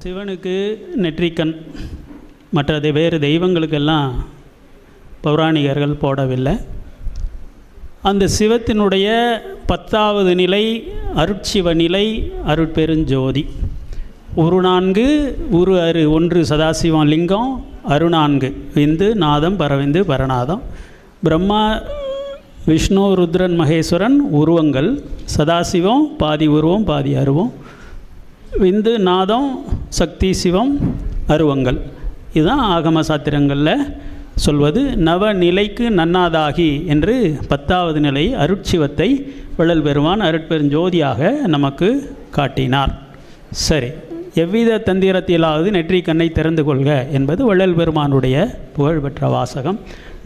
சிவனுக்கு நெற்றிக்கண், மற்ற வேறு தெய்வங்களுக்கெல்லாம் பௌராணிகர்கள் போடவில்லை. அந்த சிவத்தினுடைய 10வது நிலை அருட்சிவ நிலை அருட்பெருஞ்சோதி. உரு 4 உரு அரு 1 சதாசிவம் லிங்கம், அரு 4 விந்து நாதம் பரவிந்து பரநாதம். பிரம்மா விஷ்ணு ருத்ரன் மகேஸ்வரன் உருவங்கள், சதாசிவம் பாதி உருவம் பாதி அருவம், விந்து நாதம் சக்தி சிவம் அருவங்கள். இதுதான் ஆகம சாத்திரங்களில் சொல்வது. நவநிலைக்கு நன்னாதாகி என்று 10வது நிலை அருட்சிவத்தை வள்ளல் பெருமான் அருட்பெருஞ்சோதியாக நமக்கு காட்டினார். சரி, எவ்வித தந்திரத்திலாவது நெற்றிக்கண்ணை திறந்து கொள்க என்பது வள்ளல் பெருமானுடைய புகழ்பெற்ற வாசகம்.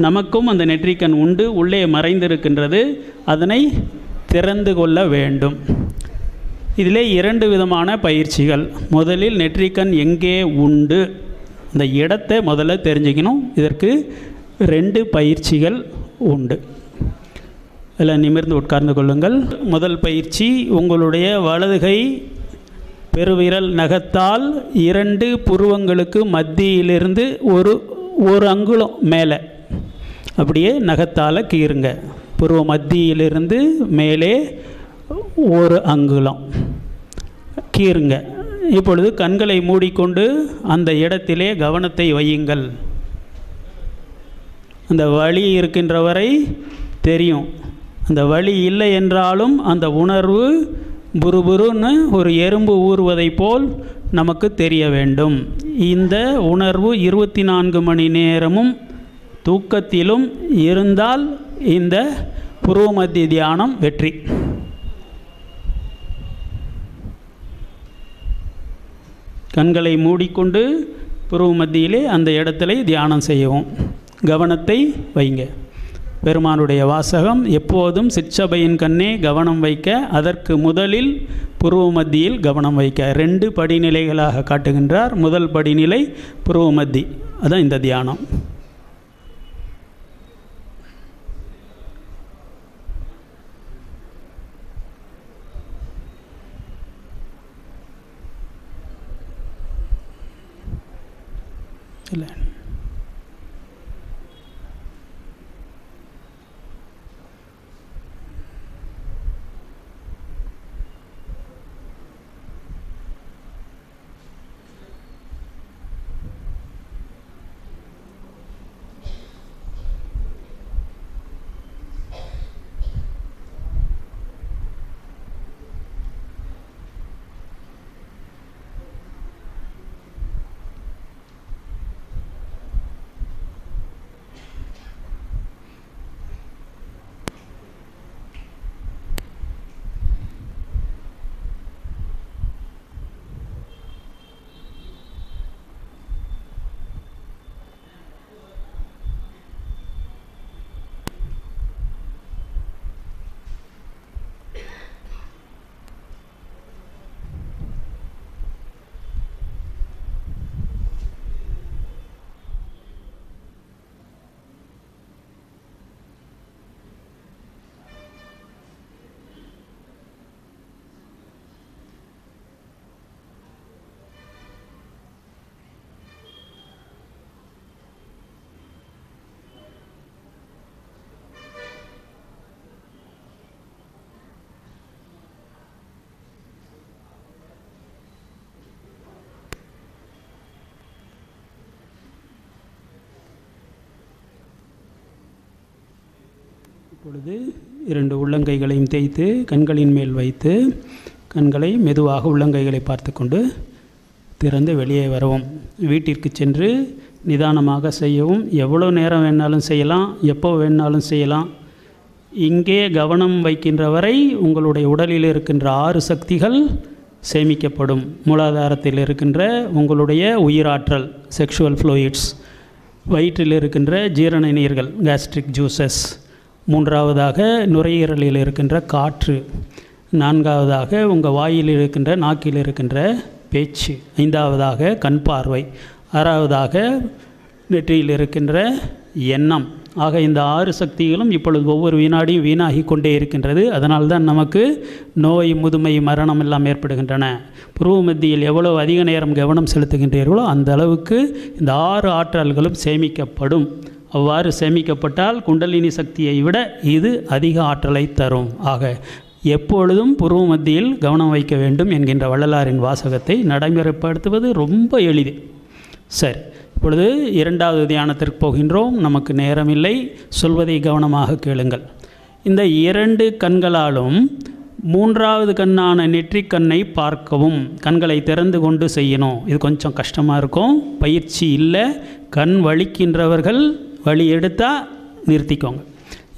நமக்கும் அந்த நெற்றிக்கண் உண்டு, உள்ளே மறைந்திருக்கின்றது, அதனை திறந்து கொள்ள வேண்டும். இதிலே 2 விதமான பயிற்சிகள். முதலில் நெற்றிக்கண் எங்கே உண்டு, அந்த இடத்தை முதல்ல தெரிஞ்சுக்கணும். இதற்கு 2 பயிற்சிகள் உண்டு. எல்லாம் நிமிர்ந்து உட்கார்ந்து கொள்ளுங்கள். முதல் பயிற்சி, உங்களுடைய வலதுகை பெருவிரல் நகத்தால் 2 புருவங்களுக்கு மத்தியிலிருந்து ஒரு அங்குலம் மேலே அப்படியே நகத்தால் கீறுங்க. புருவ மத்தியிலிருந்து மேலே 1 அங்குலம் கீறுங்க. இப்பொழுது கண்களை மூடிக்கொண்டு அந்த இடத்திலே கவனத்தை வையுங்கள். அந்த வலி இருக்கின்ற வரை தெரியும். அந்த வலி இல்லை என்றாலும் அந்த உணர்வு புருபுருன்னு ஒரு எறும்பு ஊறுவதை போல் நமக்கு தெரிய வேண்டும். இந்த உணர்வு 24 மணி நேரமும் தூக்கத்திலும் இருந்தால் இந்த புருவ மத்திய தியானம் வெற்றி. கண்களை மூடிக்கொண்டு புருவ மத்தியிலே அந்த இடத்துல தியானம் செய்யவும், கவனத்தை வைங்க. பெருமானுடைய வாசகம் எப்போதும் சிற்சபையின் கண்ணே கவனம் வைக்க, அதற்கு முதலில் புருவ மத்தியில் கவனம் வைக்க 2 படிநிலைகளாக காட்டுகின்றார். முதல் படிநிலை புருவ மத்தி, அதான் இந்த தியானம். இல்லை, இப்பொழுது 2 உள்ளங்கைகளையும் தேய்த்து கண்களின் மேல் வைத்து கண்களை மெதுவாக உள்ளங்கைகளை பார்த்து கொண்டு திறந்து வெளியே வரவும். வீட்டிற்கு சென்று நிதானமாக செய்யவும். எவ்வளோ நேரம் வேணாலும் செய்யலாம், எப்போ வேணாலும் செய்யலாம். இங்கே கவனம் வைக்கின்ற வரை உங்களுடைய உடலில் இருக்கின்ற 6 சக்திகள் சேமிக்கப்படும். மூலாதாரத்தில் இருக்கின்ற உங்களுடைய உயிராற்றல் செக்ஷுவல் ஃப்ளூயிட்ஸ், வயிற்றில் இருக்கின்ற ஜீரண நீர்கள் கேஸ்ட்ரிக் ஜூசஸ், 3வதாக நுரையீரலில் இருக்கின்ற காற்று, 4வதாக உங்கள் வாயில் இருக்கின்ற நாக்கில் இருக்கின்ற பேச்சு, 5வதாக கண் பார்வை, 6வதாக நெற்றியில் இருக்கின்ற எண்ணம், ஆக இந்த 6 சக்திகளும் இப்பொழுது ஒவ்வொரு வினாடியும் வீணாகி கொண்டே இருக்கின்றது. அதனால்தான் நமக்கு நோய், முதுமை, மரணம் எல்லாம் ஏற்படுகின்றன. புருவ மத்தியில் எவ்வளவு அதிக நேரம் கவனம் செலுத்துகின்றீர்களோ அந்த அளவுக்கு இந்த 6 ஆற்றல்களும் சேமிக்கப்படும். அவ்வாறு சேமிக்கப்பட்டால் குண்டலினி சக்தியை விட இது அதிக ஆற்றலை தரும். ஆக எப்பொழுதும் புருவ மத்தியில் கவனம் வைக்க வேண்டும் என்கின்ற வள்ளலாரின் வாசகத்தை நடைமுறைப்படுத்துவது ரொம்ப எளிது. சரி, இப்பொழுது 2வது தியானத்திற்கு போகின்றோம். நமக்கு நேரமில்லை, சொல்வதை கவனமாக கேளுங்கள். இந்த 2 கண்களாலும் 3வது கண்ணான நெற்றிக் கண்ணை பார்க்கவும். கண்களை திறந்து கொண்டு செய்யணும். இது கொஞ்சம் கஷ்டமாக இருக்கும், பயிற்சி இல்லை. கண் வலிக்கின்றவர்கள் வலி எடுத்தால் நிறுத்திக்கோங்க.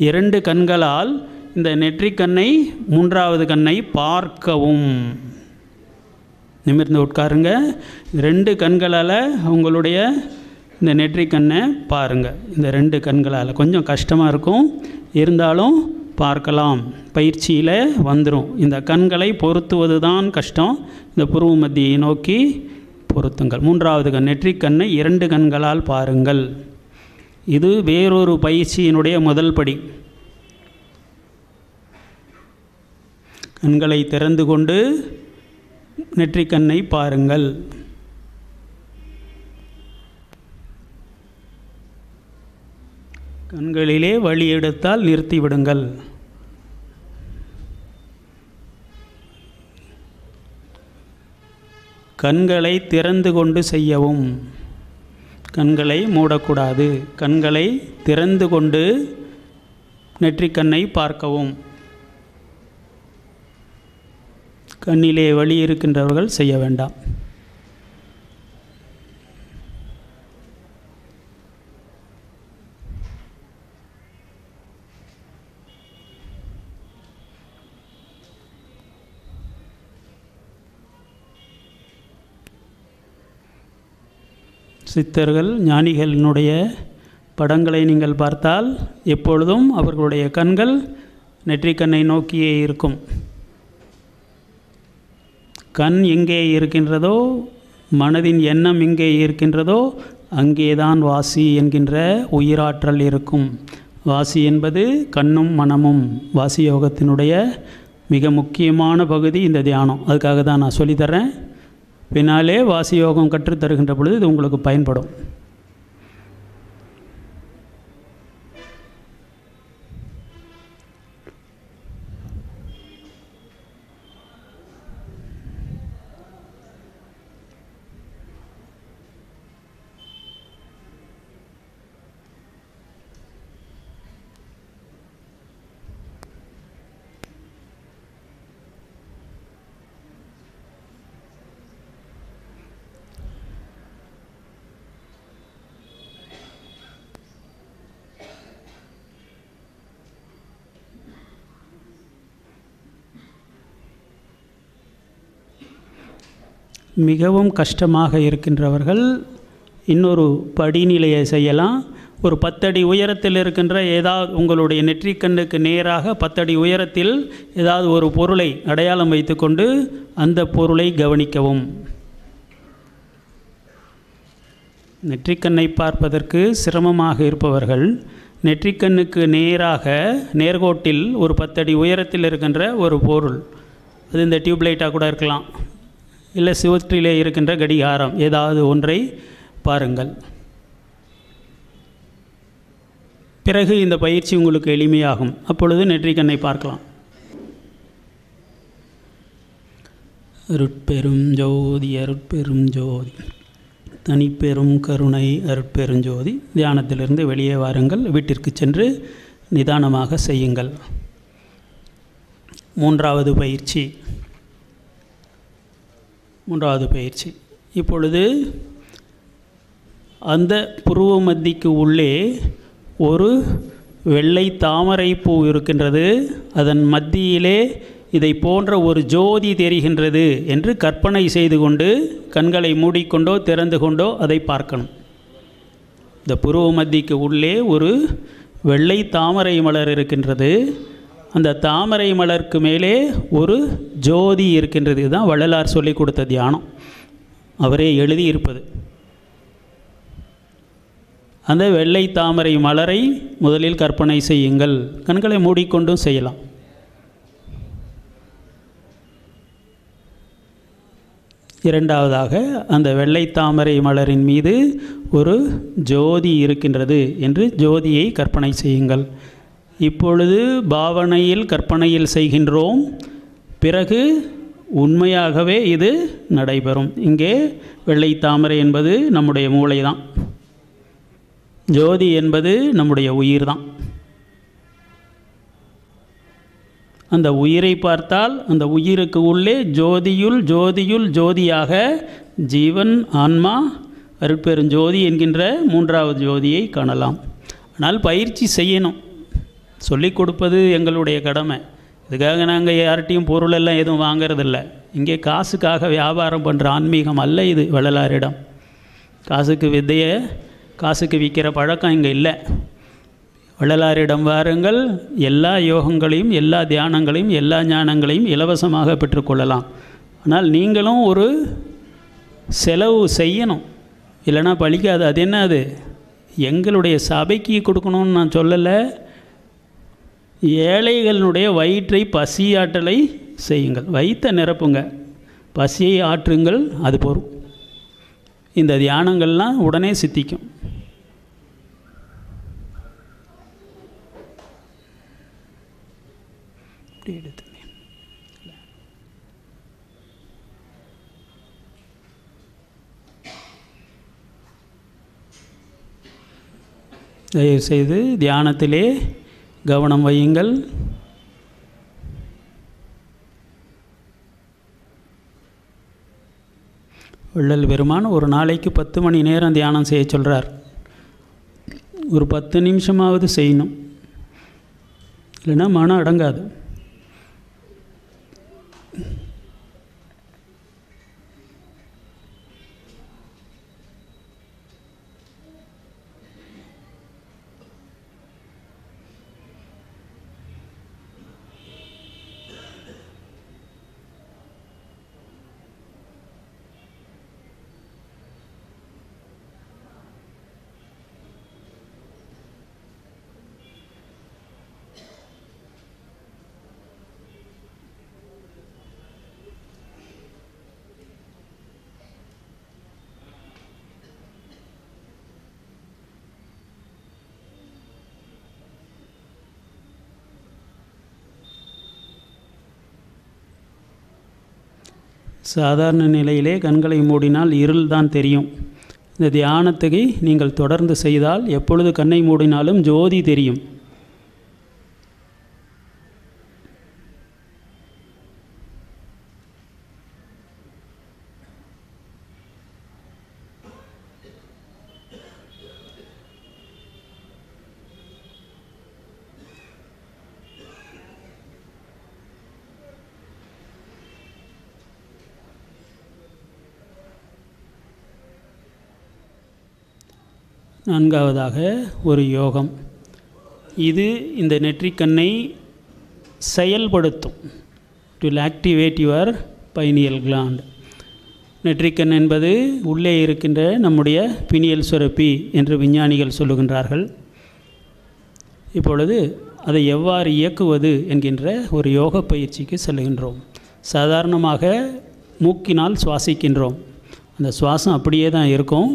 2 கண்களால் இந்த நெற்றிக் கண்ணை 3வது கண்ணை பார்க்கவும். நிமிர்ந்து உட்காருங்க. 2 கண்களால் உங்களுடைய இந்த நெற்றிக் கண்ணை பாருங்கள். இந்த 2 கண்களால் கொஞ்சம் கஷ்டமாக இருக்கும், இருந்தாலும் பார்க்கலாம், பயிற்சியில் வந்துடும். இந்த கண்களை பொருத்துவது தான் கஷ்டம். இந்த புருவ மத்தியை நோக்கி பொருத்துங்கள். 3வது கண் நெற்றிக் கண்ணை 2 கண்களால் பாருங்கள். இது வேறொரு பயிற்சியினுடைய முதல் படி. கண்களை திறந்து கொண்டு நெற்றிக் கண்ணை பாருங்கள். கண்களிலே வலி எடுத்தால் நிறுத்திவிடுங்கள். கண்களை திறந்து கொண்டு செய்யவும். கண்களை மூடக்கூடாது. கண்களை திறந்து கொண்டு நெற்றிக் கண்ணை பார்க்கவும். கண்ணிலே வலி இருக்கின்றவர்கள் செய்ய வேண்டாம். சித்தர்கள், ஞானிகளினுடைய படங்களை நீங்கள் பார்த்தால் எப்பொழுதும் அவர்களுடைய கண்கள் நெற்றிக்கண்ணை நோக்கியே இருக்கும். கண் எங்கே இருக்கின்றதோ, மனதின் எண்ணம் எங்கே இருக்கின்றதோ அங்கேதான் வாசி என்கின்ற உயிராற்றல் இருக்கும். வாசி என்பது கண்ணும் மனமும். வாசி யோகத்தினுடைய மிக முக்கியமான பகுதி இந்த தியானம். அதுக்காக தான் நான் சொல்லித்தரேன். பின்னாலே வாசி யோகம் கற்றுத்தருகின்ற பொழுது இது உங்களுக்கு பயன்படும். மிகவும் கஷ்டமாக இருக்கின்றவர்கள் இன்னொரு படிநிலையை செய்யலாம். ஒரு 10 அடி உயரத்தில் இருக்கின்ற ஏதாவது உங்களுடைய நெற்றிக்கண்ணுக்கு நேராக 10 அடி உயரத்தில் ஏதாவது ஒரு பொருளை அடையாளம் வைத்துக்கொண்டு அந்த பொருளை கவனிக்கவும். நெற்றிக்கண்ணை பார்ப்பதற்கு சிரமமாக இருப்பவர்கள் நெற்றிக்கண்ணுக்கு நேராக நேர்கோட்டில் ஒரு 10 அடி உயரத்தில் இருக்கின்ற ஒரு பொருள், அது இந்த டியூப்லைட்டாக கூட இருக்கலாம், இல்லை சிவற்றிலே இருக்கின்ற கடிகாரம், ஏதாவது ஒன்றை பாருங்கள். பிறகு இந்த பயிற்சி உங்களுக்கு எளிமையாகும். அப்பொழுது நெற்றிக்கண்ணை பார்க்கலாம். அருட்பெரும் ஜோதி அருட்பெரும் ஜோதி தனிப்பெரும் கருணை அருட்பெருஞ்சோதி. தியானத்திலிருந்து வெளியே வாருங்கள். வீட்டிற்கு சென்று நிதானமாக செய்யுங்கள். 3வது பயிற்சி. இப்பொழுது அந்த புருவ மத்திக்கு உள்ளே ஒரு வெள்ளை தாமரை பூ இருக்கின்றது. அதன் மத்தியிலே இதை போன்ற ஒரு ஜோதி தெரிகின்றது என்று கற்பனை செய்து கொண்டு கண்களை மூடிக்கொண்டோ திறந்து கொண்டோ அதை பார்க்கணும். இந்த புருவ மத்திக்கு உள்ளே ஒரு வெள்ளை தாமரை மலர் இருக்கின்றது. அந்த தாமரை மலருக்கு மேலே ஒரு ஜோதி இருக்கின்றது. இதுதான் வள்ளலார் சொல்லிக் கொடுத்த தியானம், அவரே எழுதியிருப்பது. அந்த வெள்ளை தாமரை மலரை முதலில் கற்பனை செய்யுங்கள். கண்களை மூடிக்கொண்டும் செய்யலாம். இரண்டாவதாக, அந்த வெள்ளை தாமரை மலரின் மீது ஒரு ஜோதி இருக்கின்றது என்று ஜோதியை கற்பனை செய்யுங்கள். இப்பொழுது பாவனையில் கற்பனையில் செய்கின்றோம். பிறகு உண்மையாகவே இது நடைபெறும். இங்கே வெள்ளை தாமரை என்பது நம்முடைய மூளை தான். ஜோதி என்பது நம்முடைய உயிர் தான். அந்த உயிரை பார்த்தால் அந்த உயிருக்கு உள்ளே ஜோதியுள் ஜோதியுள் ஜோதியாக ஜீவன், ஆன்மா, அருட்பெருஞ்சோதி என்கின்ற மூன்றாவது ஜோதியை காணலாம். ஆனால் பயிற்சி செய்யணும். சொல்லிக் கொடுப்பது எங்களுடைய கடமை. இதுக்காக நாங்கள் யார்கிட்டையும் பொருளெல்லாம் எதுவும் வாங்கிறதில்ல. இங்கே காசுக்காக வியாபாரம் பண்ணுற ஆன்மீகம் அல்ல இது. வள்ளலாரிடம் காசுக்கு வித்தையை காசுக்கு விற்கிற பழக்கம் இங்கே இல்லை. வள்ளலாரிடம் வாருங்கள். எல்லா யோகங்களையும், எல்லா தியானங்களையும், எல்லா ஞானங்களையும் இலவசமாக பெற்றுக்கொள்ளலாம். ஆனால் நீங்களும் ஒரு செலவு செய்யணும், இல்லைன்னா பலிக்காது. அது என்ன? அது எங்களுடைய சபைக்கு கொடுக்கணும்னு நான் சொல்லலை. ஏழைகளுடைய வயிற்றை பசியாற்றலை செய்யுங்கள். வயிற்றை நிரப்புங்க, பசியை ஆற்றுங்கள், அது போகும். இந்த தியானங்கள்லாம் உடனே சித்திக்கும். தயவுசெய்து தியானத்திலே கவனம் வையுங்கள். வள்ளல் பெருமான் ஒரு நாளைக்கு 10 மணி நேரம் தியானம் செய்ய சொல்கிறார். ஒரு 10 நிமிஷமாவது செய்யணும், இல்லைன்னா மனம் அடங்காது. சாதாரண நிலையிலே கண்களை மூடினால் இருள் தான் தெரியும். இந்த தியானத்தை நீங்கள் தொடர்ந்து செய்தால் எப்பொழுது கண்ணை மூடினாலும் ஜோதி தெரியும். நான்காவதாக ஒரு யோகம். இது இந்த நெற்றிக்கண்ணை செயல்படுத்தும். To activate your pineal gland. நெற்றிக்கண் என்பது உள்ளே இருக்கின்ற நம்முடைய பினியல் சுரப்பி என்று விஞ்ஞானிகள் சொல்லுகின்றார்கள். இப்பொழுது அதை எவ்வாறு இயக்குவது என்கின்ற ஒரு யோக பயிற்சிக்கு செல்லுகின்றோம். சாதாரணமாக மூக்கினால் சுவாசிக்கின்றோம். அந்த சுவாசம் அப்படியே தான் இருக்கும்,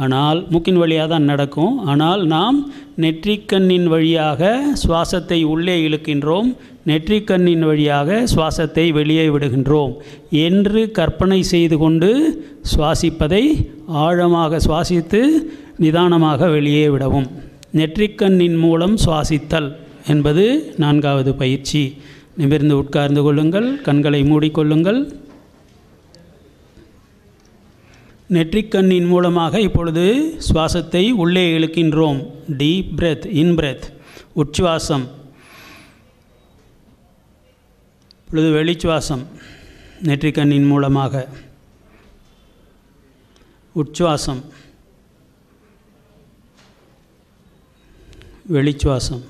ஆனால் மூக்கின் வழியாக தான் நடக்கும். ஆனால் நாம் நெற்றிக்கண்ணின் வழியாக சுவாசத்தை உள்ளே இழுக்கின்றோம், நெற்றிக்கண்ணின் வழியாக சுவாசத்தை வெளியே விடுகின்றோம் என்று கற்பனை செய்து கொண்டு சுவாசிப்பதை ஆழமாக சுவாசித்து நிதானமாக வெளியே விடவும். நெற்றிக்கண்ணின் மூலம் சுவாசித்தல் என்பது நான்காவது பயிற்சி. நிமிர்ந்து உட்கார்ந்து கொள்ளுங்கள், கண்களை மூடிக்கொள்ளுங்கள். நெற்றிக்கண்ணின் மூலமாக இப்பொழுது சுவாசத்தை உள்ளே இழுக்கின்றோம். டீப் பிரெத், இன் பிரெத், உச்சுவாசம். இப்பொழுது வெளிச்சுவாசம். நெற்றிக்கண்ணின் மூலமாக உச்சுவாசம், வெளிச்சுவாசம்.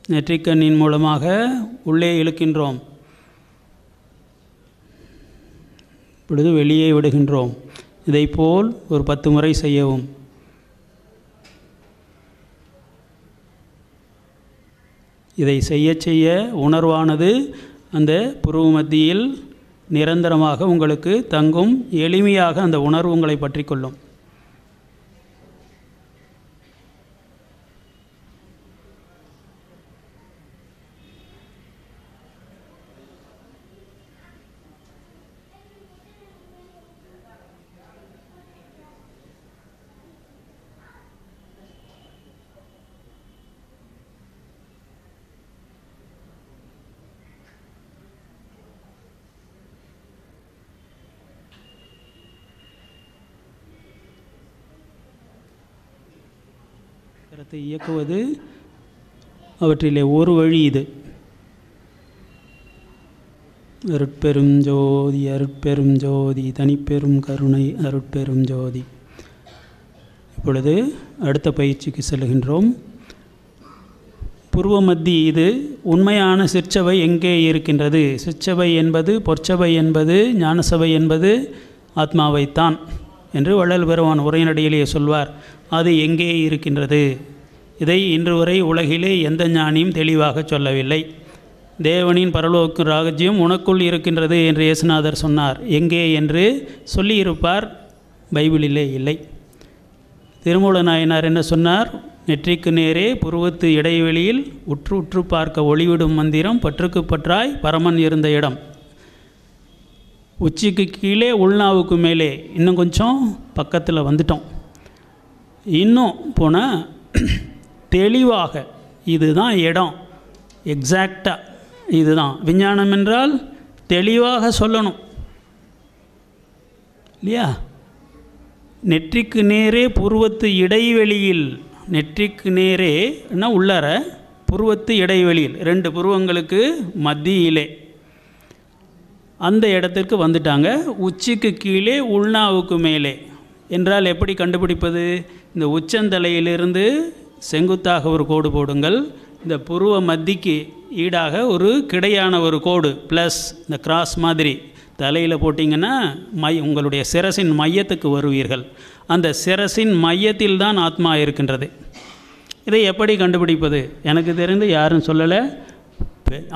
நெற்றிக்கண்ணின் மூலமாக உள்ளே இழுக்கின்றோம், இப்பொழுது வெளியே விடுகின்றோம். இதைப்போல் ஒரு 10 முறை செய்யவும். இதை செய்ய செய்ய உணர்வானது அந்த புருவ மத்தியில் நிரந்தரமாக உங்களுக்கு தங்கும். எளிமையாக அந்த உணர்வு உங்களை பற்றி கொள்ளும். கரத்தை இயக்குவது அவற்றிலே ஒரு வழி இது. அருட்பெரும் ஜோதி அருட்பெரும் ஜோதி தனிப்பெரும் கருணை அருட்பெரும் ஜோதி. இப்பொழுது அடுத்த பயிற்சிக்கு செல்கின்றோம். புருவ மத்தி இது உண்மையான சிற்சபை எங்கே இருக்கின்றது? சிற்சபை என்பது, பொற்சபை என்பது, ஞானசபை என்பது ஆத்மாவைத்தான் என்று வள்ளல் பெருமான் உரைநடையிலேயே சொல்வார். அது எங்கே இருக்கின்றது? இதை இன்று வரை உலகிலே எந்த ஞானியும் தெளிவாக சொல்லவில்லை. தேவனின் பரலோக ராஜ்யம் உனக்குள் இருக்கின்றது என்று இயேசுநாதர் சொன்னார். எங்கே என்று சொல்லியிருப்பார், பைபிளிலே இல்லை. திருமூல நாயனார் என்ன சொன்னார்? நெற்றிக்கு நேரே புருவத்து இடைவெளியில் உற்று உற்று பார்க்க ஒளிவிடும் மந்திரம் பற்றுக்கு பற்றாய் பரமன் இருந்த இடம். உச்சிக்கு கீழே உள்நாவுக்கு மேலே. இன்னும் கொஞ்சம் பக்கத்தில் வந்துட்டோம். இன்னும் போனால் தெளிவாக இதுதான் இடம், எக்ஸாக்டாக இதுதான். விஞ்ஞானம் என்றால் தெளிவாக சொல்லணும் இல்லையா? நெற்றிக்கு நேரே புருவத்து இடைவெளியில், நெற்றிக்கு நேரே என்ன உள்ளார புருவத்து இடைவெளியில், 2 புருவங்களுக்கு மத்தியிலே அந்த இடத்திற்கு வந்துட்டாங்க. உச்சிக்கு கீழே உள்நாவுக்கு மேலே என்றால் எப்படி கண்டுபிடிப்பது? இந்த உச்சந்தலையிலிருந்து செங்குத்தாக ஒரு கோடு போடுங்கள். இந்த புருவ மத்திக்கு ஈடாக ஒரு கிடையான ஒரு கோடு ப்ளஸ் இந்த கிராஸ் மாதிரி தலையில் போட்டிங்கன்னா உங்களுடைய சிரசின் மையத்துக்கு வருவீர்கள். அந்த சிரசின் மையத்தில் தான் ஆத்மா இருக்கின்றது. இதை எப்படி கண்டுபிடிப்பது? எனக்கு தெரிந்து யாரும் சொல்லலை.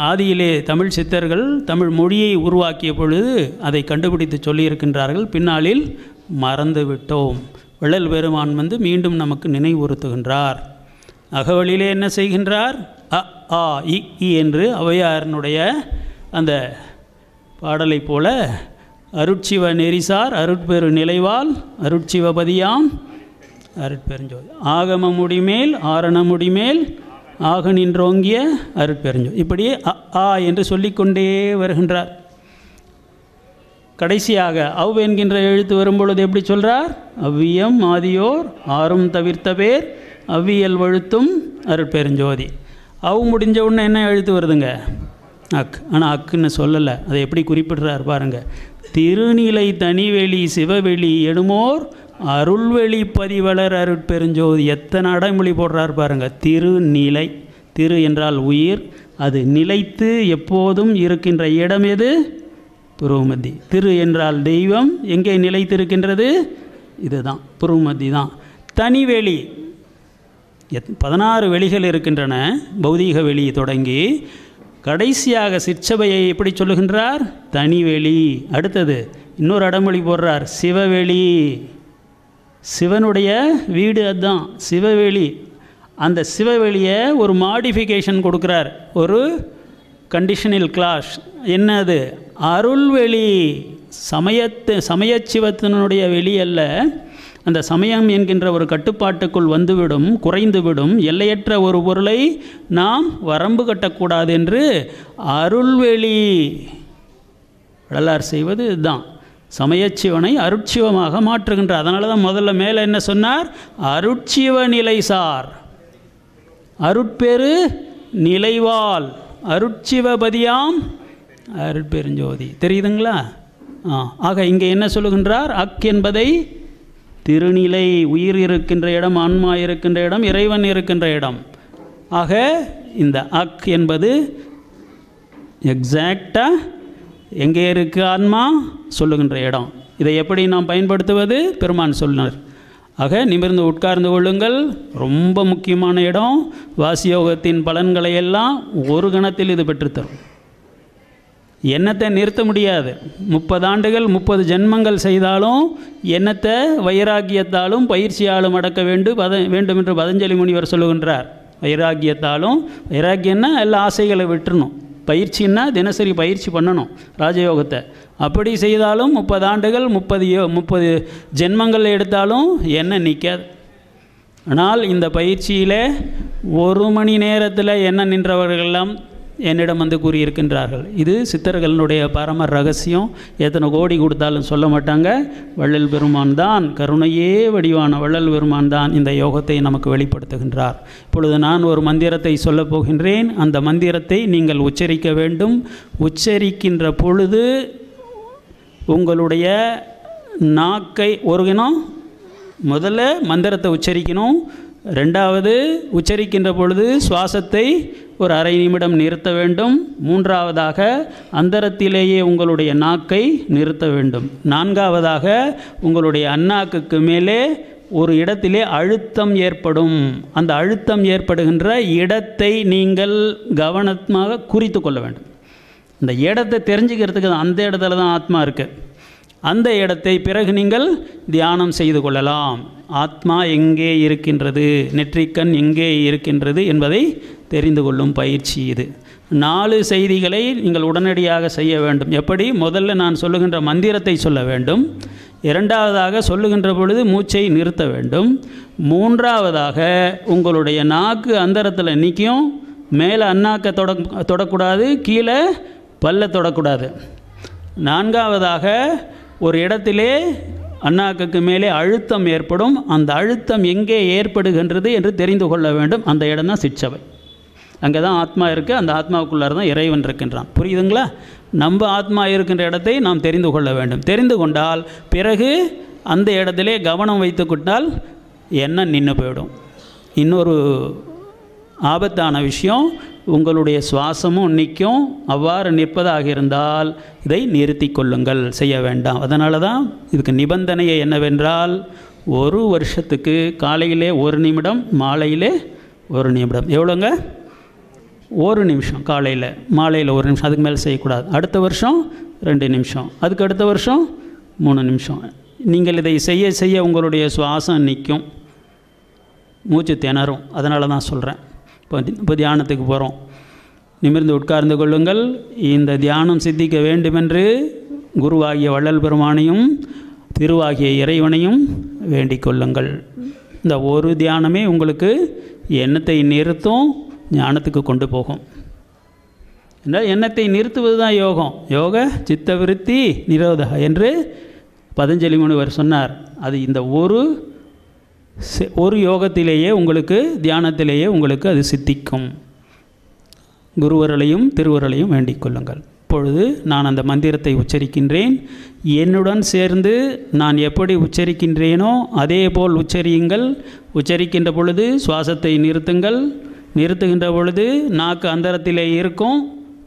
ஆதியிலே தமிழ் சித்தர்கள் தமிழ் மொழியை உருவாக்கிய பொழுது அதை கண்டுபிடித்து சொல்லியிருக்கின்றார்கள். பின்னாளில் மறந்து விட்டோம். வள்ளல் பெருமான் மீண்டும் நமக்கு நினைவுறுத்துகின்றார். அகவலிலே என்ன செய்கின்றார்? அ ஆ இ என்று ஔவையாரினுடைய அந்த பாடலை போல அருட்சிவ நெறிசார் அருட்பெரு நிலைவால் அருட்சிவபதியாம் அருட்பெருஞ்சோதி ஆகம முடிமேல் ஆரண முடிமேல் ஆக நின்றோங்கிய அருட்பெருஞ்சோதி. இப்படியே அ ஆ என்று சொல்லிக்கொண்டே வருகின்றார். கடைசியாக அவ் என்கின்ற எழுத்து வரும்பொழுது எப்படி சொல்கிறார்? அவ்வியம் ஆதியோர் ஆறும் தவிர்த்த பேர் அவ்வியல் வழுத்தும் அருட்பெருஞ்சோதி. அவ் முடிஞ்ச உடனே என்ன எழுத்து வருதுங்க? அக். ஆனால் அக்குன்னு சொல்லலை. அதை எப்படி குறிப்பிடுறார் பாருங்கள். திருநிலை தனிவெளி சிவவெளி எடுமோர் அருள்வெளி பதிவளர் அருட்பெருஞ்சோதி. எத்தனை அடைமொழி போடுறார் பாருங்கள். திருநிலை, திரு என்றால் உயிர், அது நிலைத்து எப்போதும் இருக்கின்ற இடம் எது? புருவமத்தி. திரு என்றால் தெய்வம், எங்கே நிலைத்திருக்கின்றது? இதுதான் புருவமத்தி தான். தனிவெளி 16 வெளிகள் இருக்கின்றன. பௌதீக வெளி தொடங்கி கடைசியாக சிற்சபையை எப்படி சொல்லுகின்றார்? தனிவெளி. அடுத்தது இன்னொரு அடமொழி போடுறார், சிவவெளி. சிவனுடைய வீடு அதுதான் சிவவெளி. அந்த சிவவெளியை ஒரு மாடிஃபிகேஷன் கொடுக்குறார், ஒரு கண்டிஷனல் கிளாஸ். என்னது? அருள்வெளி. சமயச்சிவத்தினுடைய வெளி அல்ல. அந்த சமயம் என்கின்ற ஒரு கட்டுப்பாட்டுக்குள் வந்துவிடும், குறைந்துவிடும். எல்லையற்ற ஒரு பொருளை நாம் வரம்பு கட்டக்கூடாது என்று அருள்வெளி வள்ளலார் செய்வது இதுதான். சமயச்சிவனை அருட்சிவமாக மாற்றுகின்றார். அதனால தான் முதல்ல மேலே என்ன சொன்னார்? அருட்சிவ நிலைசார் அருட்பெரு நிலைவால் அருட்சிவபதியாம் அருட்பெருஞ்சோதி. தெரியுதுங்களா? ஆக இங்கே என்ன சொல்லுகின்றார்? அக் என்பதை திருநிலை, உயிர் இருக்கின்ற இடம், ஆன்மா இருக்கின்ற இடம், இறைவன் இருக்கின்ற இடம். ஆக இந்த அக் என்பது எக்ஸாக்டாக எங்கே இருக்குது ஆன்மா சொல்லுகின்ற இடம். இதை எப்படி நாம் பயன்படுத்துவது? பெருமான் சொன்னார், ஆக நிமிர்ந்து உட்கார்ந்து கொள்ளுங்கள். ரொம்ப முக்கியமான இடம். வாசியோகத்தின் பலன்களை எல்லாம் ஒரு கணத்தில் இது பெற்றுத்தரும். எண்ணத்தை நிறுத்த முடியாது. 30 ஆண்டுகள் 30 ஜென்மங்கள் செய்தாலும் எண்ணத்தை வைராக்கியத்தாலும் பயிற்சியாலும் அடக்க வேண்டும் என்று பதஞ்சலி முனிவர் சொல்லுகின்றார். வைராக்கியத்தாலும், வைராக்கியம்னா எல்லா ஆசைகளை விட்டுறணும். பயிற்சின்னா தினசரி பயிற்சி பண்ணணும் ராஜயோகத்தை. அப்படி செய்தாலும் 30 ஆண்டுகள் 30 ஜென்மங்கள் எடுத்தாலும் எண்ணம் நிற்காது. ஆனால் இந்த பயிற்சியில் 1 மணி நேரத்தில் எண்ணம் நின்றவர்களெல்லாம் என்னிடம் வந்து கூறியிருக்கின்றார்கள். இது சித்தர்களுடைய பரம ரகசியம். எத்தனை கோடி கொடுத்தாலும் சொல்ல மாட்டாங்க. வள்ளல் பெருமான் தான், கருணையே வடிவான வள்ளல் பெருமான் தான் இந்த யோகத்தை நமக்கு வெளிப்படுத்துகின்றார். இப்பொழுது நான் ஒரு மந்திரத்தை சொல்லப் போகின்றேன். அந்த மந்திரத்தை நீங்கள் உச்சரிக்க வேண்டும். உச்சரிக்கின்ற பொழுது உங்களுடைய நாக்கை ஒருங்கினம். முதல்ல மந்திரத்தை உச்சரிக்கணும். ரெண்டாவது, உச்சரிக்கின்ற பொழுது சுவாசத்தை ஒரு அரை நிமிடம் நிறுத்த வேண்டும். மூன்றாவதாக, அந்தரத்திலேயே உங்களுடைய நாக்கை நிறுத்த வேண்டும். நான்காவதாக, உங்களுடைய அண்ணாக்குக்கு மேலே ஒரு இடத்திலே அழுத்தம் ஏற்படும். அந்த அழுத்தம் ஏற்படுகின்ற இடத்தை நீங்கள் கவனமாக குறித்து கொள்ள வேண்டும். அந்த இடத்தை தெரிஞ்சுக்கிறதுக்கு அந்த இடத்துல தான் ஆத்மா இருக்குது. அந்த இடத்தை பிறகு நீங்கள் தியானம் செய்து கொள்ளலாம். ஆத்மா எங்கே இருக்கின்றது, நெற்றிக்கண் எங்கே இருக்கின்றது என்பதை தெரிந்து கொள்ளும் பயிற்சி இது. 4 செய்திகளை நீங்கள் உடனடியாக செய்ய வேண்டும். எப்படி? முதல்ல நான் சொல்லுகின்ற மந்திரத்தை சொல்ல வேண்டும். இரண்டாவதாக, சொல்லுகின்ற பொழுது மூச்சை நிறுத்த வேண்டும். மூன்றாவதாக, உங்களுடைய நாக்கு அந்தரத்தில் நிற்கும். மேலே அண்ணாக்க தொடக்கூடாது, கீழே பல்ல தொடக்கூடாது. நான்காவதாக, ஒரு இடத்திலே அண்ணாக்குக்கு மேலே அழுத்தம் ஏற்படும். அந்த அழுத்தம் எங்கே ஏற்படுகின்றது என்று தெரிந்து கொள்ள வேண்டும். அந்த இடம் தான் சிற்சபை. அங்கே தான் ஆத்மா இருக்குது. அந்த ஆத்மாவுக்குள்ளார தான் இறைவன் இருக்கின்றான். புரியுதுங்களா? நம்ம ஆத்மா இருக்கின்ற இடத்தை நாம் தெரிந்து கொள்ள வேண்டும். தெரிந்து கொண்டால் பிறகு அந்த இடத்திலே கவனம் வைத்து கொண்டால் எண்ணம் நின்று போயிடும். இன்னொரு ஆபத்தான விஷயம், உங்களுடைய சுவாசமும் நிற்கும். அவ்வாறு நிற்பதாக இருந்தால் இதை நிறுத்தி கொள்ளுங்கள், செய்ய வேண்டாம். அதனால தான் இதுக்கு நிபந்தனையை என்னவென்றால், 1 வருஷத்துக்கு காலையிலே 1 நிமிடம், மாலையிலே 1 நிமிடம். எவ்வளோங்க? 1 நிமிஷம் காலையில், மாலையில் 1 நிமிஷம். அதுக்கு மேலே செய்யக்கூடாது. அடுத்த வருஷம் 2 நிமிஷம், அதுக்கு அடுத்த வருஷம் 3 நிமிஷம். நீங்கள் இதை செய்ய செய்ய உங்களுடைய சுவாசம் நிற்கும், மூச்சு திணறும். அதனால தான் சொல்கிறேன். இப்போ தியானத்துக்கு போகிறோம். நிமிர்ந்து உட்கார்ந்து கொள்ளுங்கள். இந்த தியானம் சித்திக்க வேண்டுமென்று குருவாகிய வள்ளல் பெருமானையும் திருவாகிய இறைவனையும் வேண்டிக் கொள்ளுங்கள். இந்த ஒரு தியானமே உங்களுக்கு எண்ணத்தை நிறுத்தும், ஞானத்துக்கு கொண்டு போகும். என்றால் எண்ணத்தை நிறுத்துவது தான் யோகம். யோக சித்த விருத்தி நிரோத என்று பதஞ்சலி முனிவர் சொன்னார். அது இந்த ஒரு யோகத்திலேயே உங்களுக்கு, தியானத்திலேயே உங்களுக்கு அது சித்திக்கும். குருவர்களையும் திருவர்களையும் வேண்டிக் கொள்ளுங்கள். இப்பொழுது நான் அந்த மந்திரத்தை உச்சரிக்கின்றேன். என்னுடன் சேர்ந்து நான் எப்படி உச்சரிக்கின்றேனோ அதே போல் உச்சரியுங்கள். உச்சரிக்கின்ற பொழுது சுவாசத்தை நிறுத்துங்கள். நிறுத்துகின்ற பொழுது நாக்கு அந்தரத்திலே இருக்கும்,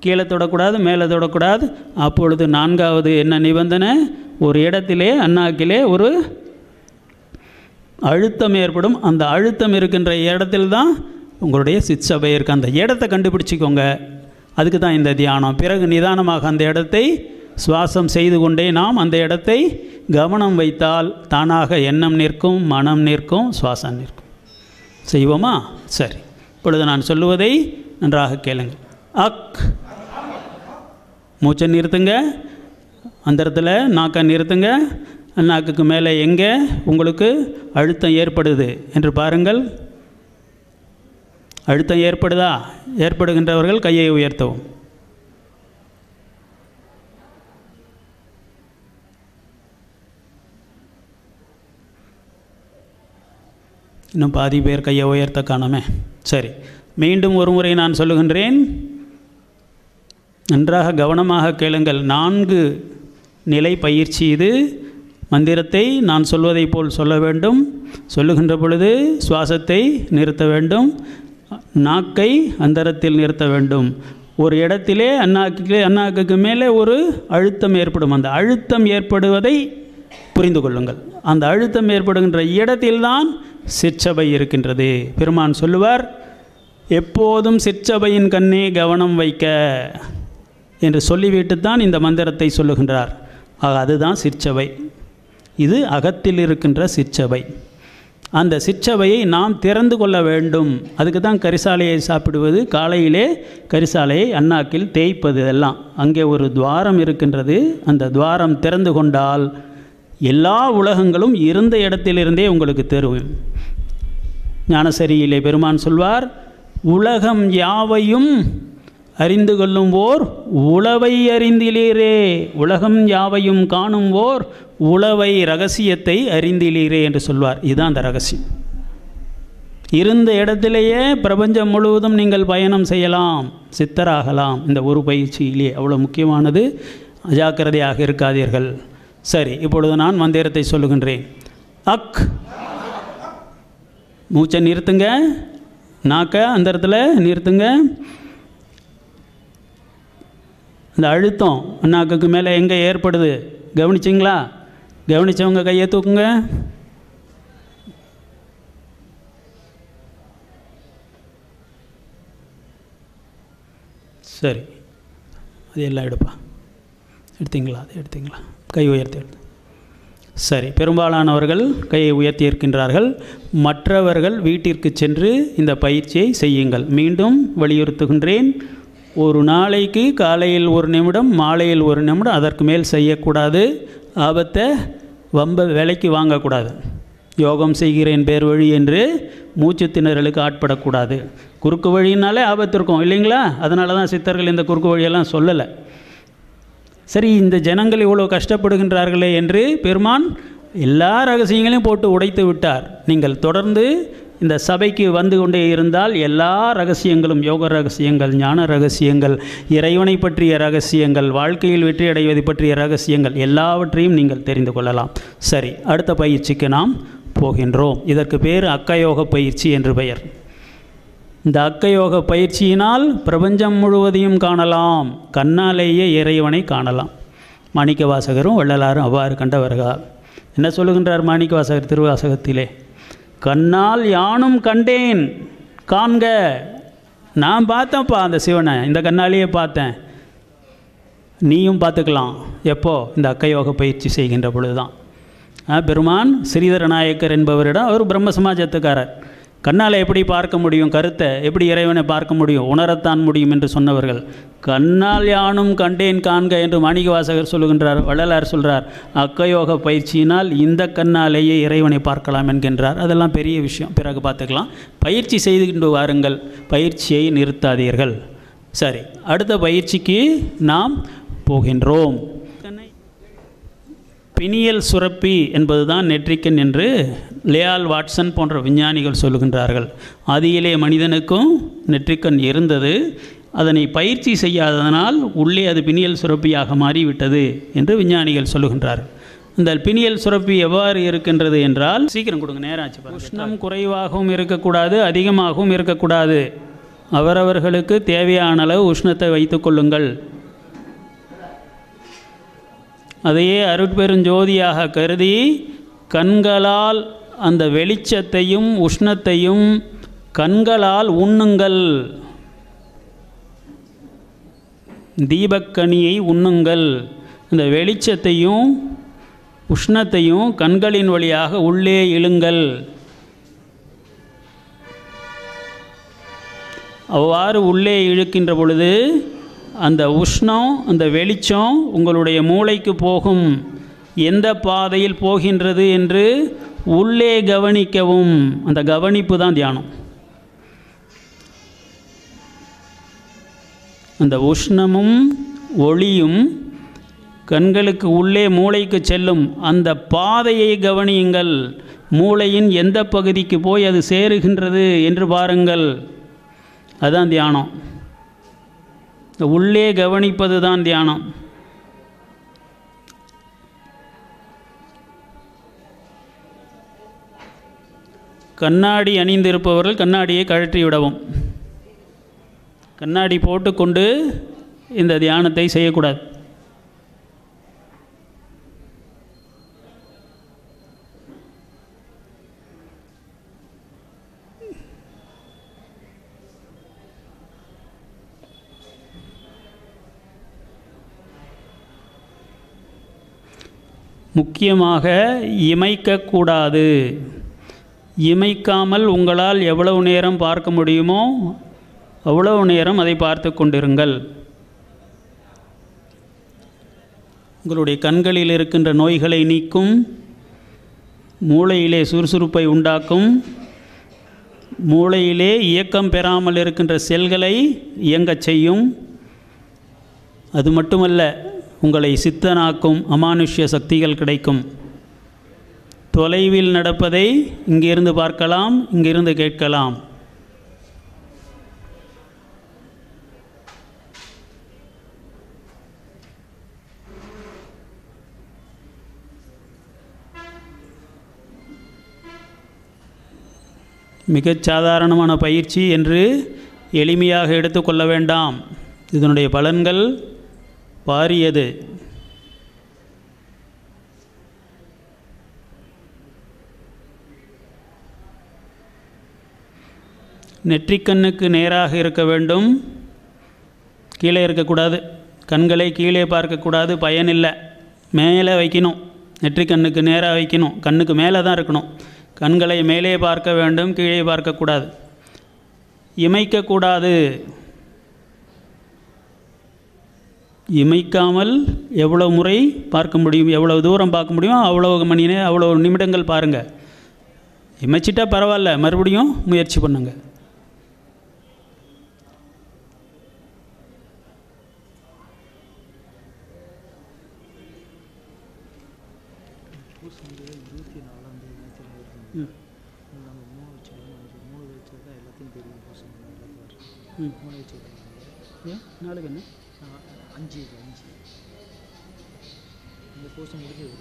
கீழே தொடக்கூடாது, மேலே தொடக்கூடாது. அப்பொழுது 4வது என்ன நிபந்தனை? ஒரு இடத்திலே அண்ணாக்கிலே ஒரு அழுத்தம் ஏற்படும். அந்த அழுத்தம் இருக்கின்ற இடத்தில் தான் உங்களுடைய சிற்சபை இருக்குது. அந்த இடத்தை கண்டுபிடிச்சிக்கோங்க. அதுக்கு தான் இந்த தியானம். பிறகு நிதானமாக அந்த இடத்தை சுவாசம் செய்து கொண்டே நாம் அந்த இடத்தை கவனம் வைத்தால் தானாக எண்ணம் நிற்கும், மனம் நிற்கும், சுவாசம் நிற்கும். செய்வோமா? சரி. இப்பொழுது நான் சொல்லுவதை நன்றாக கேளுங்கள். அக், மூச்சை நிறுத்துங்க. அந்த இடத்துல நாக்கை நிறுத்துங்க. நாக்குக்கு மேலே எங்கே உங்களுக்கு அழுத்தம் ஏற்படுது என்று பாருங்கள். அழுத்தம் ஏற்படுதா? ஏற்படுகின்றவர்கள் கையை உயர்த்தவும். இன்னும் பாதி பேர் கையை உயர்த்த காணாமே. சரி, மீண்டும் ஒரு முறை நான் சொல்லுகின்றேன். நன்றாக கவனமாக கேளுங்கள். 4 நிலை பயிற்சி இது. மந்திரத்தை நான் சொல்வதை போல் சொல்ல வேண்டும். சொல்லுகின்ற பொழுது சுவாசத்தை நிறுத்த வேண்டும். நாக்கை அந்தரத்தில் நிறுத்த வேண்டும். ஒரு இடத்திலே அண்ணாக்குக்கு மேலே ஒரு அழுத்தம் ஏற்படும். அந்த அழுத்தம் ஏற்படுவதை புரிந்து கொள்ளுங்கள். அந்த அழுத்தம் ஏற்படுகின்ற இடத்தில்தான் சிற்சபை இருக்கின்றது. பெருமான் சொல்லுவார், எப்போதும் சிற்சபையின் கண்ணே கவனம் வைக்க என்று சொல்லிவிட்டு தான் இந்த மந்திரத்தை சொல்லுகின்றார். அதுதான் சிற்சபை. இது அகத்தில் இருக்கின்ற சிற்சபை. அந்த சிற்சபையை நாம் திறந்து கொள்ள வேண்டும். அதுக்கு தான் கரிசாலையை சாப்பிடுவது, காலையிலே கரிசாலையை அண்ணாக்கில் தேய்ப்பது எல்லாம். அங்கே ஒரு துவாரம் இருக்கின்றது. அந்த துவாரம் திறந்து கொண்டால் எல்லா உலகங்களும் இருந்த இடத்திலிருந்தே உங்களுக்கு தெரியும். ஞானசரியிலே பெருமான் சொல்வார், உலகம் யாவையும் அறிந்து கொள்ளும்போர் உளவை அறிந்திலீரே, உலகம் யாவையும் காணும்போர் உளவை ரகசியத்தை அறிந்திலீரே என்று சொல்வார். இதுதான் அந்த ரகசியம். இருந்த இடத்திலேயே பிரபஞ்சம் முழுவதும் நீங்கள் பயணம் செய்யலாம், சித்தராகலாம். இந்த ஒரு பயிற்சியிலே அவ்வளோ முக்கியமானது. அஜாக்கிரதையாக இருக்காதீர்கள். சரி, இப்பொழுது நான் மந்திரத்தை சொல்லுகின்றேன். அக், மூச்சை நிறுத்துங்க, நாக்க அந்த இடத்துல நிறுத்துங்க. இந்த அழுத்தம் நாக்குக்கு மேலே எங்கே ஏற்படுது கவனிச்சிங்களா? கவனித்தவங்க கையை தூக்குங்க. சரி, அது எல்லாம் எடுப்பா. எடுத்தீங்களா? அது எடுத்தீங்களா? கை உயர்த்தி எடுத்து. சரி, பெரும்பாலானவர்கள் கையை உயர்த்தி இருக்கின்றார்கள். மற்றவர்கள் வீட்டிற்கு சென்று இந்த பயிற்சியை செய்யுங்கள். மீண்டும் வலியுறுத்துகின்றேன், ஒரு நாளைக்கு காலையில் 1 நிமிடம், மாலையில் 1 நிமிடம், அதற்கு மேல் செய்யக்கூடாது. ஆபத்தை வம்ப விலைக்கு வாங்கக்கூடாது. யோகம் செய்கிறேன் பேர் வழி என்று மூச்சு திணறலுக்கு ஆட்படக்கூடாது. குறுக்கு வழினாலே ஆபத்து இருக்கும் இல்லைங்களா? அதனால தான் சித்தர்கள் இந்த குறுக்கு வழியெல்லாம் சொல்லலை. சரி, இந்த ஜனங்கள் இவ்வளோ கஷ்டப்படுகின்றார்களே என்று பெருமான் எல்லா ரகசியங்களையும் போட்டு உடைத்து விட்டார். நீங்கள் தொடர்ந்து இந்த சபைக்கு வந்து கொண்டே இருந்தால் எல்லா ரகசியங்களும், யோக ரகசியங்கள், ஞான ரகசியங்கள், இறைவனை பற்றிய ரகசியங்கள், வாழ்க்கையில் வெற்றி அடைவது பற்றிய ரகசியங்கள் எல்லாவற்றையும் நீங்கள் தெரிந்து கொள்ளலாம். சரி, அடுத்த பயிற்சிக்கு நாம் போகின்றோம். இதற்கு பேர் அக்கயோக பயிற்சி என்று பெயர். இந்த அக்கயோக பயிற்சியினால் பிரபஞ்சம் முழுவதையும் காணலாம், கண்ணாலேயே இறைவனை காணலாம். மாணிக்கவாசகரும் வள்ளலாரும் அவ்வாறு கண்டவர்கள். என்ன சொல்லுகின்றார் மாணிக்கவாசகர் திருவாசகத்திலே? கண்ணால் யானும் கண்டேன் காண்க. நான் பார்த்தேன்ப்பா அந்த சிவனை, இந்த கண்ணாலேயே பார்த்தேன். நீயும் பார்த்துக்கலாம். எப்போ? இந்த அக்கயோக பயிற்சி செய்கின்ற பொழுதுதான். பெருமான் ஸ்ரீதர நாயக்கர் என்பவரிடம், அவர் பிரம்ம சமாஜத்துக்காரர், கண்ணால் எப்படி பார்க்க முடியும், கருத்தை எப்படி இறைவனை பார்க்க முடியும், உணரத்தான் முடியும் என்று சொன்னவர்கள். கண்ணால் யானும் கண்டேன் காண்க என்று மாணிக்கவாசகர் சொல்லுகின்றார். வள்ளலார் சொல்கிறார், அக்கயோக பயிற்சியினால் இந்த கண்ணாலேயே இறைவனை பார்க்கலாம் என்கின்றார். அதெல்லாம் பெரிய விஷயம், பிறகு பார்த்துக்கலாம். பயிற்சி செய்து கொண்டு வாருங்கள், பயிற்சியை நிறுத்தாதீர்கள். சரி, அடுத்த பயிற்சிக்கு நாம் போகின்றோம். பினியல் சுரப்பி என்பதுதான் நெற்றிக்கண் என்று லேயால் வாட்சன் போன்ற விஞ்ஞானிகள் சொல்லுகின்றார்கள். ஆதியிலே மனிதனுக்கும் நெற்றிக்கண் இருந்தது. அதனை பயிற்சி செய்யாததனால் உள்ளே அது பினியல் சுரப்பியாக மாறிவிட்டது என்று விஞ்ஞானிகள் சொல்லுகின்றார்கள். இந்த பினியல் சுரப்பி எவ்வாறு இருக்கின்றது என்றால், சீக்கிரம் கொடுங்க, நேராச்சு. உஷ்ணம் குறைவாகவும் இருக்கக்கூடாது, அதிகமாகவும் இருக்கக்கூடாது. அவரவர்களுக்கு தேவையான அளவு உஷ்ணத்தை வைத்து கொள்ளுங்கள். அதையே அருட்பெருஞ்சோதியாக கருதி கண்களால் அந்த வெளிச்சத்தையும் உஷ்ணத்தையும் கண்களால் உண்ணுங்கள். தீபக்கனியை உண்ணுங்கள். அந்த வெளிச்சத்தையும் உஷ்ணத்தையும் கண்களின் வழியாக உள்ளே இழுங்கள். அவ்வாறு உள்ளே இழுக்கின்ற பொழுது அந்த உஷ்ணம், அந்த வெளிச்சம் உங்களுடைய மூளைக்கு போகும். எந்த பாதையில் போகின்றது என்று உள்ளே கவனிக்கவும். அந்த கவனிப்பு தான் தியானம். அந்த உஷ்ணமும் ஒளியும் கண்களுக்கு உள்ளே மூளைக்கு செல்லும். அந்த பாதையை கவனியுங்கள். மூளையின் எந்த பகுதிக்கு போய் அது சேருகின்றது என்று பாருங்கள். அதுதான் தியானம். உள்ளே கவனிப்பது தான் தியானம். கண்ணாடி அணிந்திருப்பவர்கள் கண்ணாடியை கழற்றிவிடவும். கண்ணாடி போட்டுக்கொண்டு இந்த தியானத்தை செய்யக்கூடாது. முக்கியமாக இமைக்கக்கூடாது. இமைக்காமல் உங்களால் எவ்வளவு நேரம் பார்க்க முடியுமோ அவ்வளவு நேரம் அதை பார்த்து கொண்டிருங்கள். உங்களுடைய கண்களில் இருக்கின்ற நோய்களை நீக்கும், மூளையிலே சுறுசுறுப்பை உண்டாக்கும், மூளையிலே இயக்கம் பெறாமல் இருக்கின்ற செல்களை இயங்கச் செய்யும். அது மட்டுமல்ல, உங்களை சித்தனாக்கும் அமானுஷ்ய சக்திகள் கிடைக்கும். தொலைவில் நடப்பதை இங்கிருந்து பார்க்கலாம், இங்கிருந்து கேட்கலாம். மிகச் சாதாரணமான பயிற்சி என்று எளிமையாக எடுத்துக்கொள்ள வேண்டாம். இதனுடைய பலன்கள் பாரியது. நெற்றிக்கண்ணுக்கு நேராக இருக்க வேண்டும், கீழே இருக்கக்கூடாது. கண்களை கீழே பார்க்கக்கூடாது, பயனில்லை. மேலே வைக்கணும், நெற்றிக்கண்ணுக்கு நேராக வைக்கணும். கண்ணுக்கு மேலே தான் இருக்கணும். கண்களை மேலே பார்க்க வேண்டும், கீழே பார்க்கக்கூடாது. இமைக்கக்கூடாது. இமைக்காமல் எவ்வளோ முறை பார்க்க முடியும், எவ்வளோ தூரம் பார்க்க முடியுமோ அவ்வளோ அவ்வளோ நிமிடங்கள் பாருங்கள். இமைச்சிட்டா பரவாயில்ல, மறுபடியும் முயற்சி பண்ணுங்க. நாளைக்கு என்ன 5 இந்த பூசை முடிஞ்சது.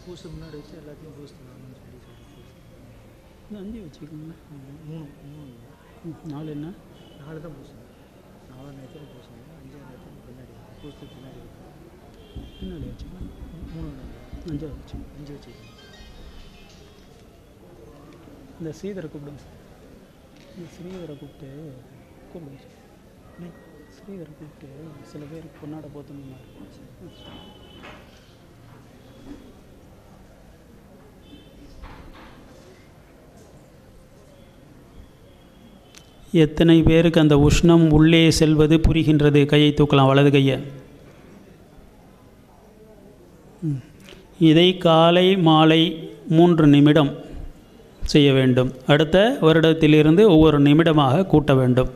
பூசை முன்னாடி வச்சு எல்லாத்தையும் பூசிடலாம்னு சொல்லி இந்த 5 வச்சுக்கோங்க. 3 4 என்ன 4 தான் பூசணும். 4 நேரத்தில் பூசணும், 5 நேரத்தில் பின்னாடி பூசத்துக்கு பின்னாடி பின்னாடி வச்சுக்கலாம். 3 5 வச்சுக்கோங்க. 5 வச்சுக்கோங்க. இந்த ஸ்ரீதரை கூப்பிடுங்க. இந்த ஸ்ரீதரை கூப்பிட்டு கூப்பிடுங்க. ஸ்ரீதரை கூப்பிட்டு சில பேர் பொன்னாட போத்தணும். எத்தனை பேருக்கு அந்த உஷ்ணம் உள்ளே செல்வது புரிகின்றது? கையை தூக்கலாம், வலது கையை. இதை காலை மாலை 3 நிமிடம் செய்ய வேண்டும். அடுத்த வருடத்திலிருந்து ஒவ்வொரு நிமிடமாக கூட்ட வேண்டும்.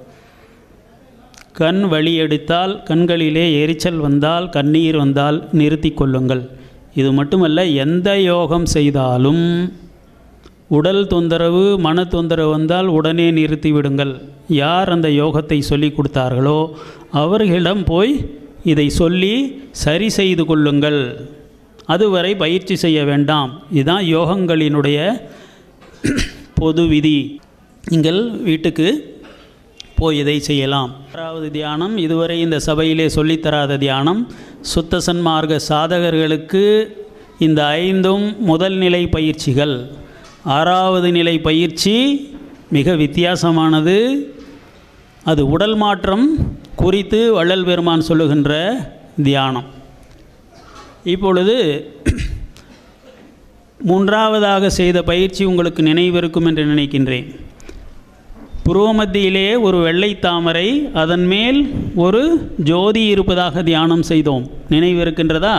கண் வலி எடுத்தால், கண்களிலே எரிச்சல் வந்தால், கண்ணீர் வந்தால் நிறுத்தி கொள்ளுங்கள். இது மட்டுமல்ல, எந்த யோகம் செய்தாலும் உடல் தொந்தரவு, மன தொந்தரவு வந்தால் உடனே நிறுத்தி விடுங்கள். யார் அந்த யோகத்தை சொல்லி கொடுத்தார்களோ அவர்களிடம் போய் இதை சொல்லி சரி செய்து கொள்ளுங்கள். அதுவரை பயிற்சி செய்ய வேண்டாம். இதுதான் யோகங்களினுடைய பொது விதி. நீங்கள் வீட்டுக்கு போய் இதை செய்யலாம். 6வது தியானம், இதுவரை இந்த சபையிலே சொல்லித்தராத தியானம். சுத்த சன்மார்க்க சாதகர்களுக்கு இந்த 5ம் முதல் நிலை பயிற்சிகள். 6வது நிலை பயிற்சி மிக வித்தியாசமானது. அது உடல் மாற்றம் குறித்து வள்ளல் பெருமான் சொல்லுகின்ற தியானம். இப்பொழுது 3வதாக செய்த பயிற்சி உங்களுக்கு நினைவிருக்கும் என்று நினைக்கின்றேன். புருவ மத்தியிலே ஒரு வெள்ளை தாமரை, அதன் மேல் ஒரு ஜோதி இருப்பதாக தியானம் செய்தோம். நினைவிருக்கின்றதா?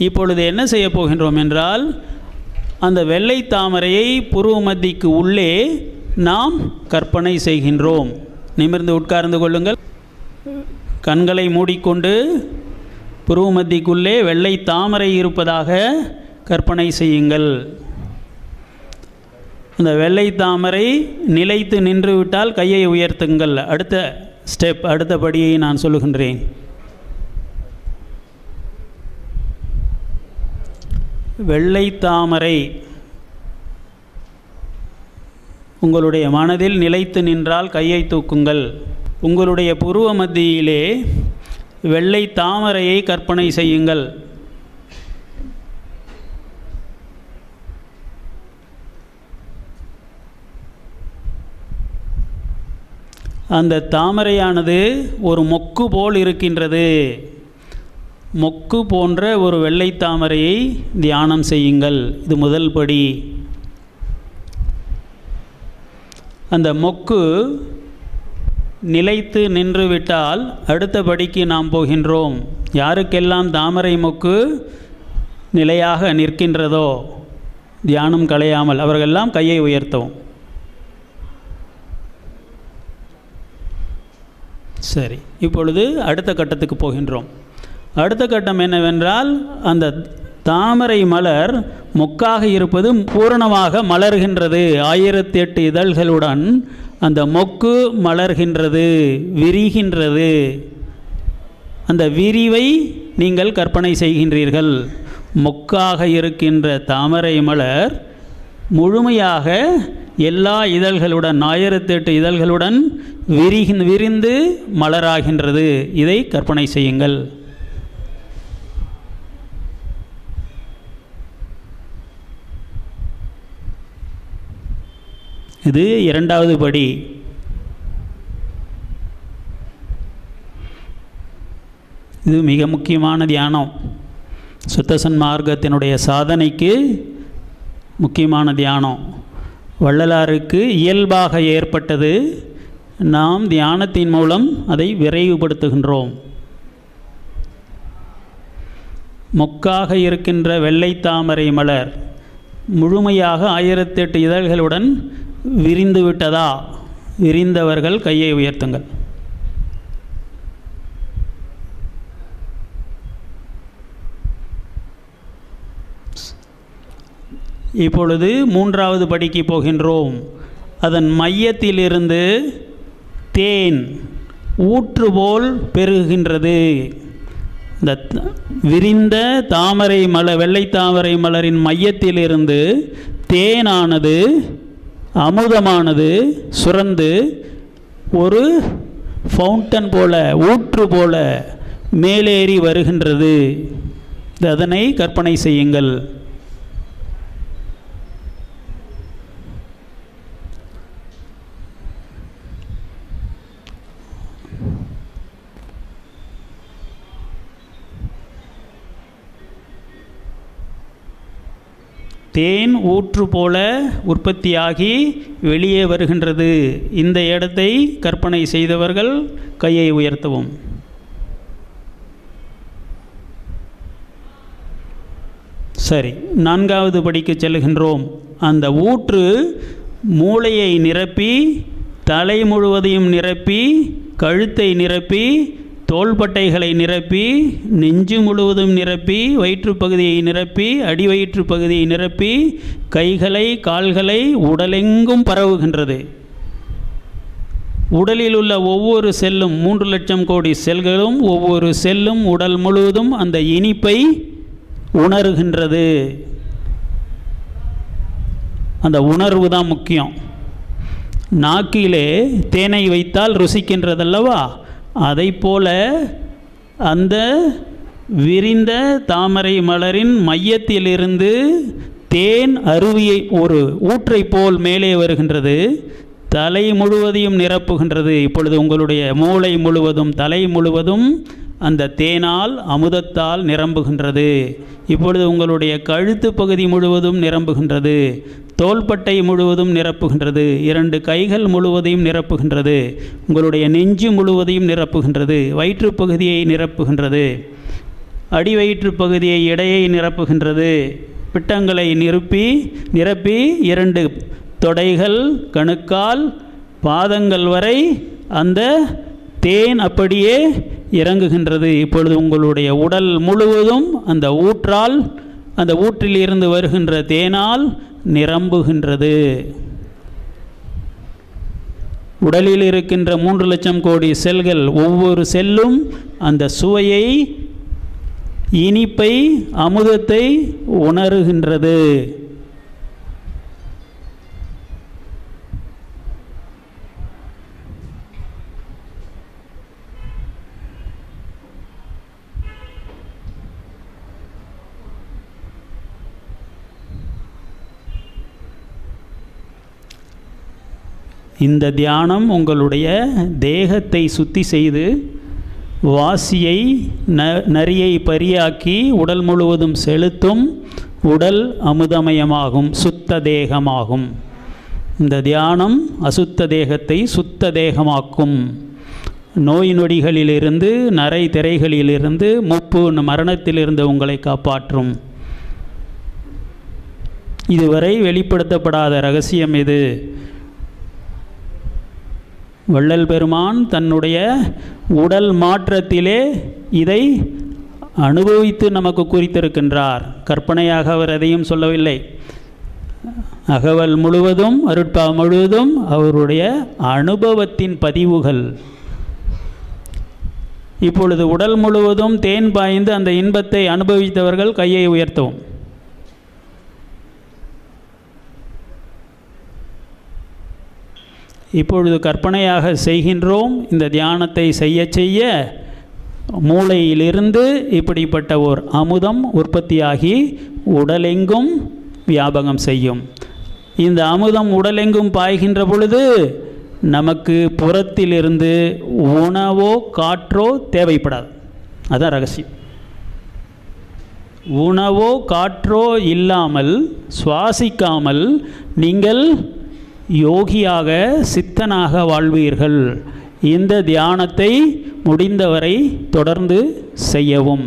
இப்பொழுது என்ன செய்ய போகின்றோம் என்றால், அந்த வெள்ளை தாமரையை புருவ மத்திக்கு உள்ளே நாம் கற்பனை செய்கின்றோம். நிமிர்ந்து உட்கார்ந்து கொள்ளுங்கள். கண்களை மூடிக்கொண்டு புருவ மத்திக்குள்ளே வெள்ளை தாமரை இருப்பதாக கற்பனை செய்யுங்கள். அந்த வெள்ளை தாமரை நிலைத்து நின்று விட்டால் கையை உயர்த்துங்கள். அடுத்த ஸ்டெப், அடுத்த படியை நான் சொல்லுகின்றேன். வெள்ளை தாமரை உங்களுடைய மனதில் நிலைத்து நின்றால் கையை தூக்குங்கள். உங்களுடைய புருவ மத்தியிலே வெள்ளை தாமரையை கற்பனை செய்யுங்கள். அந்த தாமரையானது ஒரு மொக்கு போல் இருக்கின்றது. மொக்கு போன்ற ஒரு வெள்ளை தாமரையை தியானம் செய்யுங்கள். இது முதல் படி. அந்த மொக்கு நிலைத்து நின்றுவிட்டால் அடுத்த படிக்கு நாம் போகின்றோம். யாருக்கெல்லாம் தாமரை மொக்கு நிலையாக நிற்கின்றதோ, தியானம் கலையாமல், அவர்களெல்லாம் கையை உயர்த்தவும். சரி, இப்பொழுது அடுத்த கட்டத்துக்கு போகின்றோம். அடுத்த கட்டம் என்னவென்றால், அந்த தாமரை மலர் மொக்காக இருப்பது பூரணமாக மலர்கின்றது. 1008 இதழ்களுடன் அந்த மொக்கு மலர்கின்றது, விரிகின்றது. அந்த விரிவை நீங்கள் கற்பனை செய்கின்றீர்கள். மொக்காக இருக்கின்ற தாமரை மலர் முழுமையாக எல்லா இதழ்களுடன் 1008 இதழ்களுடன் விரிந்து மலராகின்றது. இதை கற்பனை செய்யுங்கள். இது இரண்டாவது படி. இது மிக முக்கியமான தியானம். சுத்த சன்மார்க்கத்தினுடைய சாதனைக்கு முக்கியமான தியானம். வள்ளலாருக்கு இயல்பாக ஏற்பட்டது. நாம் தியானத்தின் மூலம் அதை விரைவுபடுத்துகின்றோம். மொக்காக இருக்கின்ற வெள்ளை தாமரை மலர் முழுமையாக 1008 இதழ்களுடன் விரிந்து விட்டதா? விரிந்தவர்கள் கையை உயர்த்துங்கள். இப்பொழுது மூன்றாவது படிக்கு போகின்றோம். அதன் மையத்திலிருந்து தேன் ஊற்று போல் பெருகுகின்றது. இந்த விரிந்த தாமரை மலர், வெள்ளை தாமரை மலரின் மையத்திலிருந்து தேனானது, அமுதமானது சுரந்து ஒரு ஃபவுண்டன் போல, ஊற்று போல மேலேறி வருகின்றது. அதனை கற்பனை செய்யுங்கள். தேன் ஊற்று போல உற்பத்தியாகி வெளியே வருகின்றது. இந்த இடத்தை கற்பனை செய்தவர்கள் கையை உயர்த்தவும். சரி, நான்காவது படிக்கு செல்கின்றோம். அந்த ஊற்று மூளையை நிரப்பி, தலை முழுவதையும் நிரப்பி, கழுத்தை நிரப்பி, தோள்பட்டைகளை நிரப்பி, நெஞ்சு முழுவதும் நிரப்பி, வயிற்றுப்பகுதியை நிரப்பி, அடிவயிற்று பகுதியை நிரப்பி, கைகளை கால்களை உடலெங்கும் பரவுகின்றது. உடலில் உள்ள ஒவ்வொரு செல்லும், 3 லட்சம் கோடி செல்களும், ஒவ்வொரு செல்லும் உடல் முழுவதும் அந்த இனிப்பை உணர்கின்றது. அந்த உணர்வு தான் முக்கியம். நாக்கிலே தேனை வைத்தால் ருசிக்கின்றதல்லவா? அதை போல அந்த விரிந்த தாமரை மலரின் மையத்திலிருந்து தேன் அருவியை, ஒரு ஊற்றை போல் மேலே வருகின்றது. தலை முழுவதையும் நிரப்புகின்றது. இப்பொழுது உங்களுடைய மூளை முழுவதும், தலை முழுவதும் அந்த தேனால், அமுதத்தால் நிரம்புகின்றது. இப்பொழுது உங்களுடைய கழுத்து பகுதி முழுவதும் நிரம்புகின்றது. தோள்பட்டை முழுவதும் நிரப்புகின்றது. 2 கைகள் முழுவதையும் நிரப்புகின்றது. உங்களுடைய நெஞ்சு முழுவதையும் நிரப்புகின்றது. வயிற்றுப்பகுதியை நிரப்புகின்றது. அடிவயிற்று பகுதியை, எடையை நிரப்புகின்றது. பிட்டங்களை நிரப்பி 2 தொடைகள், கணுக்கால், பாதங்கள் வரை அந்த தேன் அப்படியே இறங்குகின்றது. இப்பொழுது உங்களுடைய உடல் முழுவதும் அந்த ஊற்றால், அந்த ஊற்றில் இருந்து வருகின்ற தேனால் நிரம்புகின்றது. உடலில் இருக்கின்ற 3 லட்சம் கோடி செல்கள், ஒவ்வொரு செல்லும் அந்த சுவையை, இனிப்பை, அமுதத்தை உணருகின்றது. இந்த தியானம் உங்களுடைய தேகத்தை சுத்தி செய்து வாசியை நரியை பரியாக்கி உடல் முழுவதும் செலுத்தும் உடல் அமுதமயமாகும், சுத்த தேகமாகும். இந்த தியானம் அசுத்த தேகத்தை சுத்த தேகமாக்கும். நோய் நொடிகளிலிருந்து, நரை திரைகளிலிருந்து, முப்பு மரணத்திலிருந்து உங்களை காப்பாற்றும். இதுவரை வெளிப்படுத்தப்படாத ரகசியம் இது. வள்ளல் பெருமான் தன்னுடைய உடல் மாற்றத்திலே இதை அனுபவித்து நமக்கு குறித்திருக்கின்றார். கற்பனையாக அவர் எதையும் சொல்லவில்லை. அகவல் முழுவதும், அருட்பா முழுவதும் அவருடைய அனுபவத்தின் பதிவுகள். இப்பொழுது உடல் முழுவதும் தேன் பாய்ந்து அந்த இன்பத்தை அனுபவித்தவர்கள் கையை உயர்த்தவும். இப்பொழுது கற்பனையாக செய்கின்றோம். இந்த தியானத்தை செய்ய செய்ய மூளையிலிருந்து இப்படிப்பட்ட ஓர் அமுதம் உற்பத்தியாகி உடலெங்கும் வியாபகம் செய்யும். இந்த அமுதம் உடலெங்கும் பாய்கின்ற பொழுது நமக்கு புறத்திலிருந்து உணவோ காற்றோ தேவைப்படாது. அதுதான் ரகசியம். உணவோ காற்றோ இல்லாமல், சுவாசிக்காமல் நீங்கள் யோகியாக, சித்தனாக வாழ்வீர்கள். இந்த தியானத்தை முடிந்தவரை தொடர்ந்து செய்யவும்.